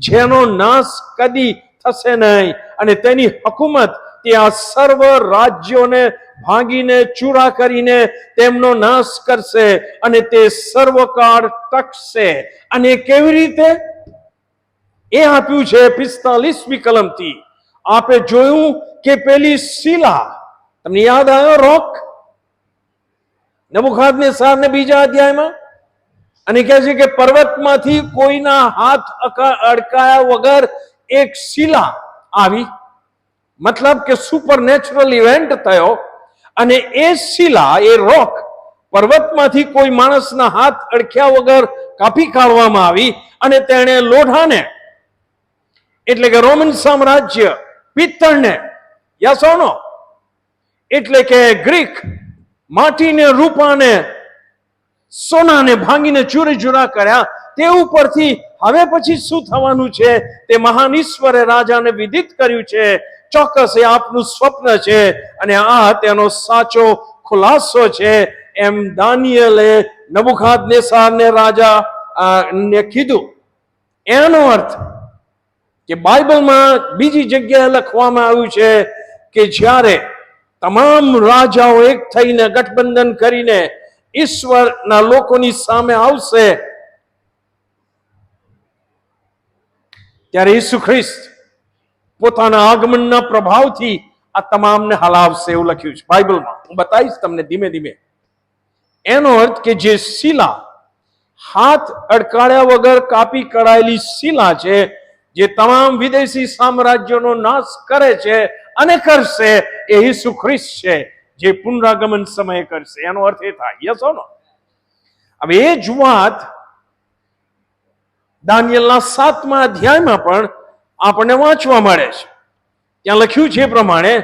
જેનો નાશ કદી થશે નહીં, અને તેની હુકુમત તે આ સર્વ રાજ્યોને ભાંગીને ચૂરા કરીને તેમનો નાશ કરશે, અને તે સર્વકાળ ટકશે. અને કેવી રીતે એ આપ્યું છે 45મી કલમથી. આપે જોયું કે પેલી શિલા, તમને યાદ આવ્યો રોક નબુખાદનેસ્સારને 2 અધ્યાયમાં, અને કહે છે કે પર્વતમાંથી કોઈના હાથ અડકાયા વગર એક શિલા આવી, મતલબ કે સુપરનેચરલ ઇવેન્ટ થયો. અને એ શિલા, એ રોક પર્વતમાંથી કોઈ માણસના હાથ અડક્યા વગર કાપી કાઢવામાં આવી, અને તેણે લોઢાને, એટલે કે રોમન સામ્રાજ્ય, પિત્તળને, યસોનો એટલે કે ગ્રીક માટીને, રૂપાને, સોનાને ભાંગીને ચૂરેચૂરા કર્યા. તે ઉપરથી હવે પછી શું થવાનું છે તે મહાન ઈશ્વરે રાજાને વિદિત કર્યું છે. ચોક્કસ એ આપનું સ્વપ્ન છે, અને આ તેનો સાચો ખુલાસો છે, એમ દાનિયેલે નબુખાદનેસ્સારને રાજા ને કીધું. એનો અર્થ કે બાઇબલમાં બીજી જગ્યાએ લખવામાં આવ્યું છે કે જ્યારે તમામ રાજાઓ એક થઈને ગઠબંધન કરીને ઈશ્વરના લોકોની સામે આવશે, ત્યારે ઈસુ ખ્રિસ્ત પોતાના આગમનના પ્રભાવથી આ તમામને હલાવશે, એવું લખ્યું છે બાઇબલમાં. હું બતાવીશ તમને ધીમે ધીમે. એનો અર્થ કે જે શિલા, હાથ અડકાળ્યા વગર કાપી કઢાયેલી શિલા છે, જે તમામ વિદેશી સામ્રાજ્યોનો નાશ કરે છે અને કરશે, એ ઈસુ ખ્રિસ્ત છે, જે પુનરાગમન સમયે કરશે. એનો અર્થ એ થાય. યસ ઓર નો? હવે એ જ વાત દાનિયેલના 7મા અધ્યાયમાં પણ આપણને વાંચવા મળે છે. ત્યાં લખ્યું છે પ્રમાણે,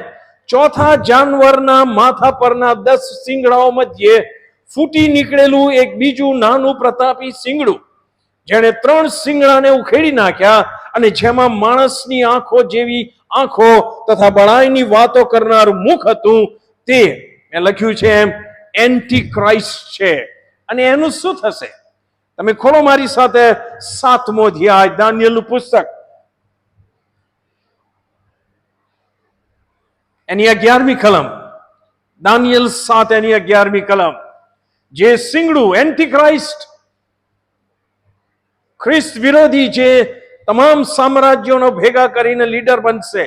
ચોથા જાનવરના માથા પરના 10 શિંગડાઓ મધ્યે ફૂટી નીકળેલું એક બીજું નાનું પ્રતાપી શિંગડું, જેણે 3 શિંગડાને ઉખેડી નાખ્યા, અને જેમાં માણસની આંખો જેવી આંખો તથા બળાઈની વાતો કરનાર મુખ હતું. તે મેં લખ્યું છે એમ એન્ટી ક્રાઇસ્ટ છે. અને એનું શું થશે? તમે ખોલો મારી સાથે 7મો અધ્યાય દાનિયેલનું પુસ્તક, એની 11મી કલમ. દાનિયેલ 7 એની 11મી કલમ. જે શિંગડું, એન્ટી ક્રાઇસ્ટ, ખ્રિસ્ત વિરોધી, જે તમામ સામ્રાજ્યોનો ભેગા કરીને લીડર બનશે,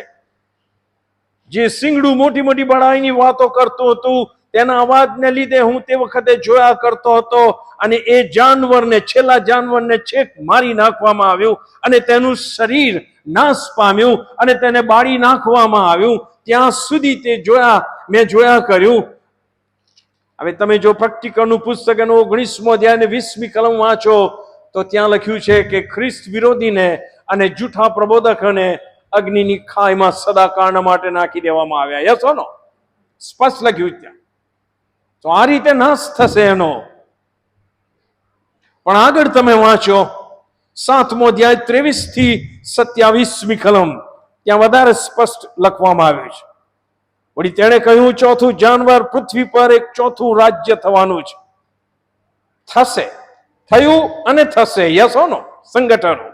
જે શિંગડું મોટી મોટી બળાઈની વાતો કરતું હતું, તેના અવાજને લીધે હું તે વખતે જોયા કરતો હતો, અને એ જાનવરને, છેલ્લા જાનવરને છેક મારી નાખવામાં આવ્યું, અને તેનું શરીર નાશ પામ્યું, અને તેને બાળી નાખવામાં આવ્યું. ત્યાં સુધી તે મેં જોયા કર્યું. હવે તમે જો પ્રેક્ટિકલનું પુસ્તક એનો 19મો અધ્યાય અને 20મી કલમ વાંચો, તો ત્યાં લખ્યું છે કે ખ્રિસ્ત વિરોધીને અને જૂઠા પ્રબોધકોને અગ્નિની ખાઈમાં સદાકાળના માટે નાખી દેવામાં આવ્યા. યસ ઓર નો? સ્પષ્ટ લખ્યું ત્યાં. તો આ રીતે નાશ થશે એનો. પણ આગળ તમે વાંચો 7મો અધ્યાય 23 થી 27મી કલમ, ત્યાં વધારે સ્પષ્ટ લખવામાં આવ્યું છે. વળી તેણે કહ્યું, ચોથું જાનવર પૃથ્વી પર એક ચોથું રાજ્ય થવાનું છે. થશે, થયું અને થશે. યસ ઓર નો? સંગઠનો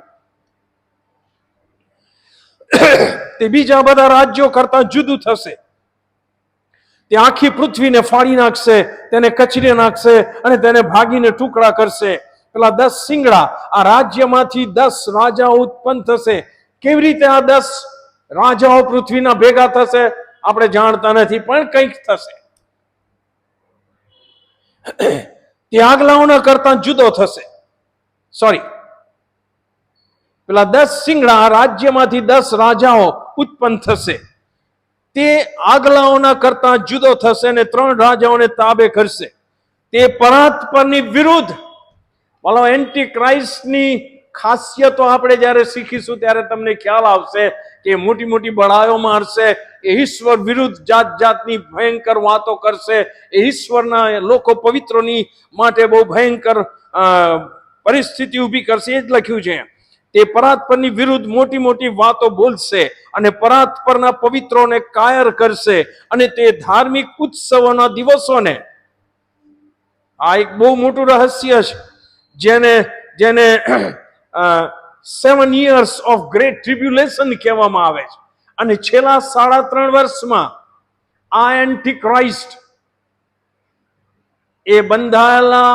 તે બીજા બધા રાજ્યો કરતા જુદું થશે. તે આખી પૃથ્વીને ફાડી નાખશે, તેને કચરી નાખશે, અને તેને ભાગીને ટુકડા કરશે. પેલા 10 શિંગડા, આ રાજ્યમાંથી 10 રાજાઓ ઉત્પન્ન થશે. કેવી રીતે આ 10 રાજાઓ પૃથ્વીના ભેગા થશે આપણે જાણતા નથી, પણ કંઈક થશે. તે આગલાઓના કરતા જુદો થશે. સોરી, પેલા 10 શિંગડા રાજ્યમાંથી 10 રાજાઓ ઉત્પન્ન થશે. તે આગલાઓના કરતા જુદો થશે અને 3 રાજાઓને તાબે કરશે. તે પરાત્પરની વિરુદ્ધ. બોલો, એન્ટી ક્રાઇસ્ટની ખાસિયતો આપણે જ્યારે શીખીશું ત્યારે તમને ખ્યાલ આવશે કે મોટી મોટી બળાઈઓ મારશે, એ ઈશ્વર વિરુદ્ધ જાત જાતની ભયંકર વાતો કરશે, એ ઈશ્વરના લોકો પવિત્રોની માટે બહુ ભયંકર પરિસ્થિતિ ઊભી કરશે. એ જ લખ્યું છે. તે પરાત્પરની વિરુદ્ધ મોટી મોટી વાતો બોલશે અને પરાત્પરના પવિત્રોને કાયર કરશે અને તે ધાર્મિક ઉત્સવોના દિવસોને, આ એક બહુ મોટું રહસ્ય છે, જેને 7 years of great tribulation કહેવામાં આવે છે. અને છેલ્લા 3.5 વર્ષમાં આ એન્ટી ક્રાઇસ્ટ એ બંધાયેલા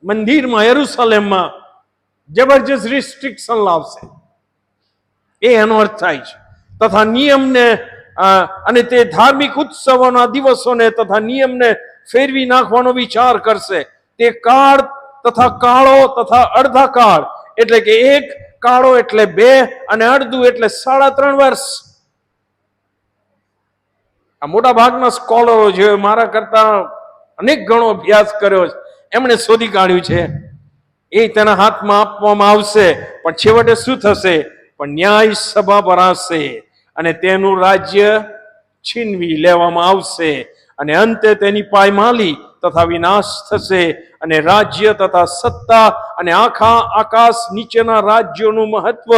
મંદિરમાં યરુશલેમમાં જબરજસ્ત રિસ્ટ્રિક્શન લાવશે. એનો અર્થ થાય છે. તથા નિયમને અને તે ધાર્મિક ઉત્સવોના દિવસોને તથા નિયમને ફેરવી નાખવાનો વિચાર કરશે. તે કાળ તથા કાળો તથા અડધા કાળ, એટલે કે એક કાળો એટલે 2 અને અડધું એટલે 3.5 વર્ષ. આ મોટા ભાગના સ્કોલરો છે, મારા કરતા અનેક ગણો અભ્યાસ કર્યો છે, એમણે શોધી કાઢ્યું છે. એ તેના હાથમાં આપવામાં આવશે. પણ છેવટે શું થશે? પણ ન્યાય સભા ભરાશે અને તેનું રાજ્ય છીનવી લેવામાં આવશે અને અંતે તેની પાયમાલી તથા વિનાશ થશે અને રાજ્ય તથા સત્તા અને આખા આકાશ નીચેના રાજ્યોનું મહત્વ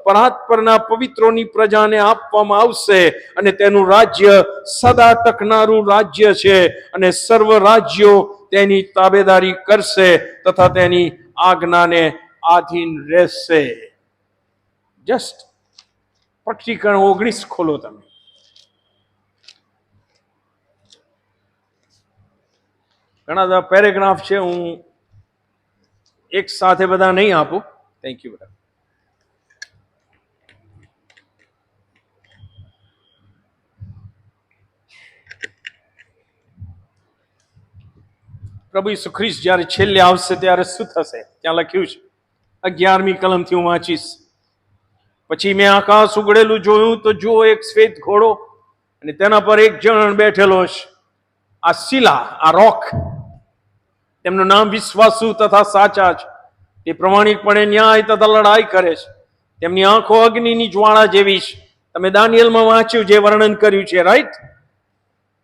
પરાત્પરના પવિત્રોની પ્રજાને આપવામાં આવશે અને તેનું રાજ્ય સદા ટકનારું રાજ્ય છે અને સર્વ રાજ્યો તેની તાબેદારી કરશે તથા તેની આજ્ઞાને આધીન રહેશે. જસ્ટ સ્પષ્ટીકરણ 19 ખોલો તમે. ઘણા બધા પેરેગ્રાફ છે, હું એક સાથે બધા નહીં આપું. થેન્ક યુ બધા. પ્રભુ ઈસુ ખ્રિસ્ત જ્યારે છેલ્લે આવશે ત્યારે શું થશે? ત્યાં લખ્યું છે 11મી કલમથી હું વાંચીશ. પછી મેં આકાશ ઉઘડેલું જોયું, તો જુઓ એક શ્વેત ઘોડો અને તેના પર એક જણ બેઠેલો છે. આ શિલા, આ રોક, તેમનું નામ વિશ્વાસુ તથા સાચા છે. તે પ્રમાણિકપણે ન્યાય તથા લડાઈ કરે છે. તેમની આંખો અગ્નિની જ્વાળા જેવી છે. તમે દાનિયેલમાં વાંચ્યું, જે વર્ણન કર્યું છે, રાઈટ?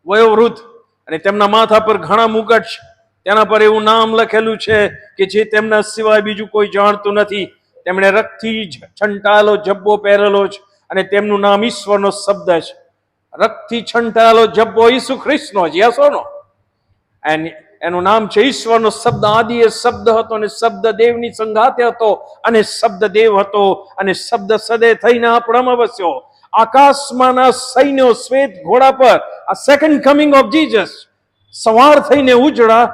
વયોવૃદ્ધ, અને તેમના માથા પર ઘણા મુગટ છે. તેના પર એવું નામ લખેલું છે કે જે તેમના સિવાય બીજું કોઈ જાણતું નથી. તેમણે રક્તથી છંટાયેલો જબ્બો પહેરેલો છે અને તેમનું નામ ઈશ્વરનો શબ્દ છે. રક્તથી છંટાયેલો જબ્બો ઈસુ ખ્રિસ્તનો છે. યસોનો એનું નામ છે ઈશ્વરનો શબ્દ. આદિ એ શબ્દ હતો અને શબ્દ દેવની સંગાથે હતો અને શબ્દ દેવ હતો અને શબ્દ સદે થઈને આપણામાં વસ્યો. આકાશમાંના સૈન્યો શ્વેત ઘોડા પર, આ સેકન્ડ કમિંગ ઓફ જીસસ, સવાર થઈને ઉજળા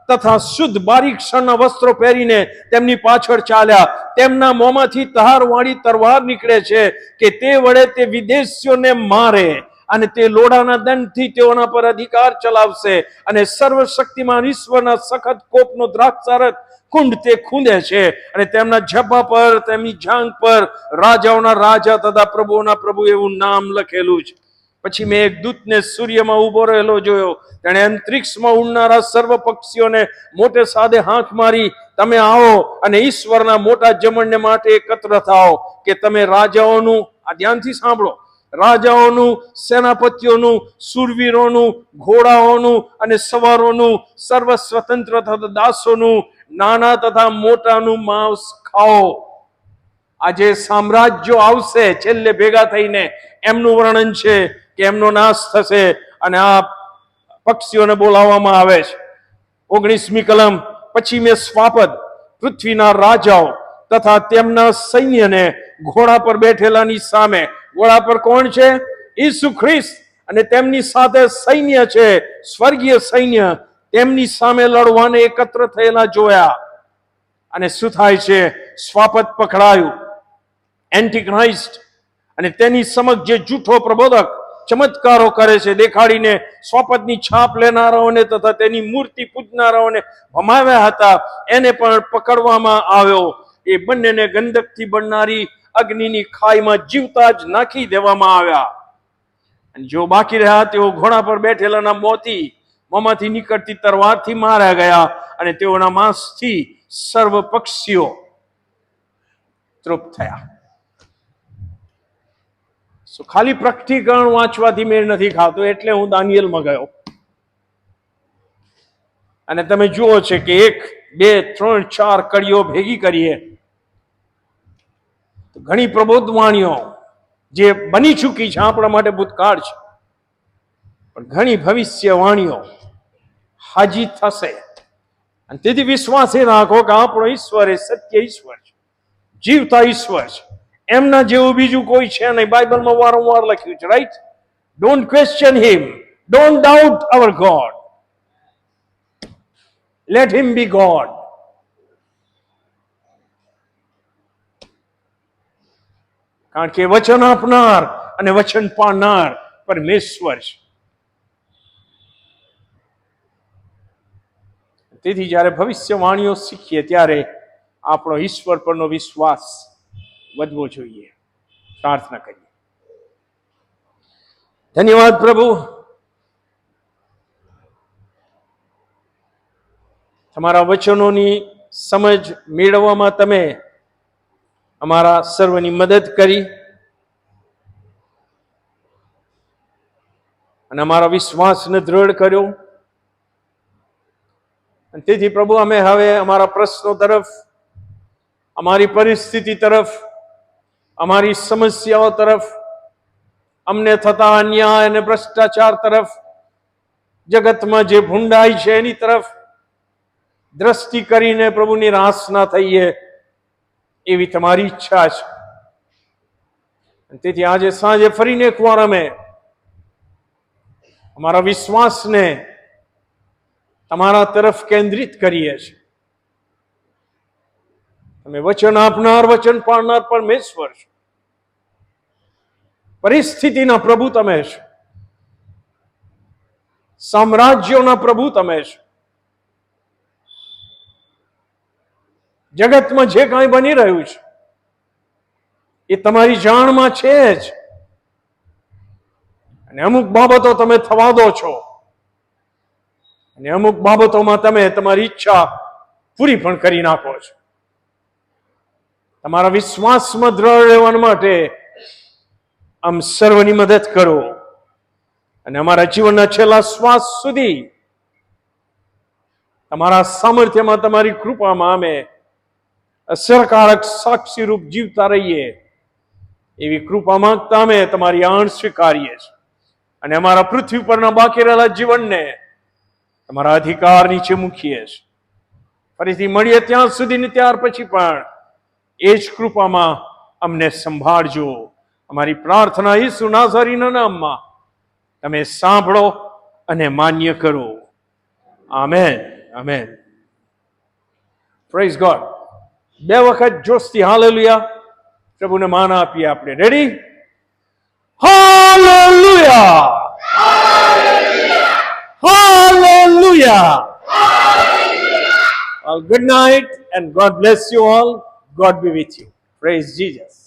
તથા શુદ્ધ બારીક શણના વસ્ત્રો પહેરીને તેમની પાછળ ચાલ્યા. તેમના મોંમાંથી તહારવાળી તલવાર નીકળે છે કે તે વડે તે વિદેશીઓને મારે અને તે લોડાના દંડથી તેઓના પર અધિકાર ચલાવશે અને સર્વશક્તિમાન ઈશ્વરના સખત કોપનો દ્રાક્ષારસ કુંડ તે ખૂંદે છે અને તેમના જબ્બા પર, તેમની જાંઘ પર રાજાઓના રાજા તથા પ્રભુઓના પ્રભુ એવું નામ લખેલું છે. પછી મેં એક દૂતને સૂર્યમાં ઉભો રહેલો જોયો. તેણે અંતરિક્ષમાં ઉડનારા સર્વ પક્ષીઓને મોટે સાદે હાથ મારી, તમે આવો અને ઈશ્વરના મોટા જમણને માટે એકત્ર થાઓ કે તમે રાજાઓનું, આ ધ્યાનથી સાંભળો, રાજાઓનું, સેનાપતિઓનું, શૂરવીરોનું, ઘોડાઓનું અને સવારોનું, સર્વ સ્વતંત્ર તથા દાસોનું, નાના તથા મોટાનું માંસ ખાઓ. આ જે સામ્રાજ્યો આવશે છેલ્લે ભેગા થઈને, એમનું વર્ણન છે કે એમનો નાશ થશે અને આ પક્ષીઓને બોલાવવામાં આવે છે. 19મી કલમ. પછી મેં સ્વાપદ, પૃથ્વીના રાજાઓ તથા તેમના સૈન્યને ઘોડા પર બેઠેલાની સામે, ઘોડા પર કોણ છે? ઈસુ ખ્રિસ્ત, અને તેમની સાથે સૈન્ય છે, સ્વર્ગીય સૈન્ય, તેમની સામે લડવાને એકત્ર થયેલા જોયા. અને શું થાય છે? સ્વાપદ પકડાયું, એન્ટી ક્રાઇસ્ટ, અને તેની સમક્ષ જે જૂઠો પ્રબોધક ચમત્કારો કરે છે, દેખાડીને સ્વાપદની છાપ લેનારાઓને તથા તેની મૂર્તિ પૂજનારાઓને ભમાવ્યા હતા, એને પણ પકડવામાં આવ્યો. એ બંનેને ગંધકથી બળનારી અગ્નિની ખાઈમાં જીવતા જ નાખી દેવામાં આવ્યા. અને જેઓ બાકી રહ્યા તેઓ ઘોડા પર બેઠેલાના મોંમાંથી નીકળતી તરવારથી માર્યા ગયા, અને તેઓના માંસથી સર્વ પક્ષીઓ તૃપ્ત થયા. ખાલી પ્રકટીકરણ વાંચવાથી મેળ નથી ખાતો, એટલે હું દાનિયેલમાં ગયો. અને તમે જુઓ છે કે 1, 2, 3, 4 કડીઓ ભેગી કરીએ તો ઘણી પ્રબોધવાણીઓ જે બની ચૂકી છે આપણા માટે ભૂતકાળ છે, પણ ઘણી ભવિષ્યવાણીઓ હાજી થશે. અને તેથી વિશ્વાસ એ રાખો કે આપણો ઈશ્વર એ સત્ય ઈશ્વર છે, જીવતા ઈશ્વર છે. એમના જેવું બીજું કોઈ છે નહીં. બાઇબલમાં વારંવાર લખ્યું છે, right? Don't question him, don't doubt our God, let him be God. કારણ કે વચન આપનાર અને વચન પાડનાર પરમેશ્વર છે. તેથી જ્યારે ભવિષ્યવાણીઓ શીખીએ ત્યારે આપણો ઈશ્વર પરનો વિશ્વાસ વધવો જોઈએ. પ્રાર્થના કરીએ. ધન્યવાદ પ્રભુ, તમારા વચનોની સમજ મેળવવામાં તમે અમારા સર્વની મદદ કરી અને અમારા વિશ્વાસને દ્રઢ કર્યો. તેથી પ્રભુ, અમે હવે અમારા પ્રશ્નો તરફ, અમારી પરિસ્થિતિ તરફ, અમારી સમસ્યાઓ તરફ, અમને થતા અન્યાય અને ભ્રષ્ટાચાર તરફ, જગતમાં જે ભૂંડાઈ છે એની તરફ દ્રષ્ટિ કરીને પ્રભુ નિરાશ ના થઈએ એવી તમારી ઈચ્છા છે. તેથી આજે સાંજે ફરીને એકવાર અમે અમારા વિશ્વાસને તમારા તરફ કેન્દ્રિત કરીએ છીએ. તમે વચન આપનાર, વચન પાડનાર પરમેશ્વર છો. પરિસ્થિતિના પ્રભુ તમે છો, સામ્રાજ્યોના પ્રભુ તમે છો. જગતમાં જે કાંઈ બની રહ્યું છે એ તમારી જાણમાં છે જ, અને અમુક બાબતો તમે થવા દો છો, અને અમુક બાબતોમાં તમે તમારી ઈચ્છા પૂરી પણ કરી નાખો છો. તમારા વિશ્વાસમાં દ્રઢ રહેવા માટે આમ સર્વની મદદ કરો, અને અમારા જીવનના છેલ્લા શ્વાસ સુધી તમારા સામર્થ્યમાં, તમારી કૃપામાં અમે અસરકારક સાક્ષી રૂપ જીવતા રહીએ એવી કૃપા માંગતા અમે તમારી આણ સ્વીકારીએ છીએ, અને અમારા પૃથ્વી પરના બાકી રહેલા જીવનને તમારા અધિકાર નીચે મૂકીએ છીએ. ફરીથી મળીએ ત્યાં સુધી ને ત્યાર પછી પણ એ જ કૃપામાં અમને સંભાળજો. અમારી પ્રાર્થના ઈસુ નાઝરીના નામમાં તમે સાંભળો અને માન્ય કરો. Amen, amen. Praise God. 2 વખત જોશથી હાલેલુયા પ્રભુને માન આપીએ આપણે. Ready? Hallelujah, hallelujah. Well, good night and God bless you all. God be with you. Praise Jesus.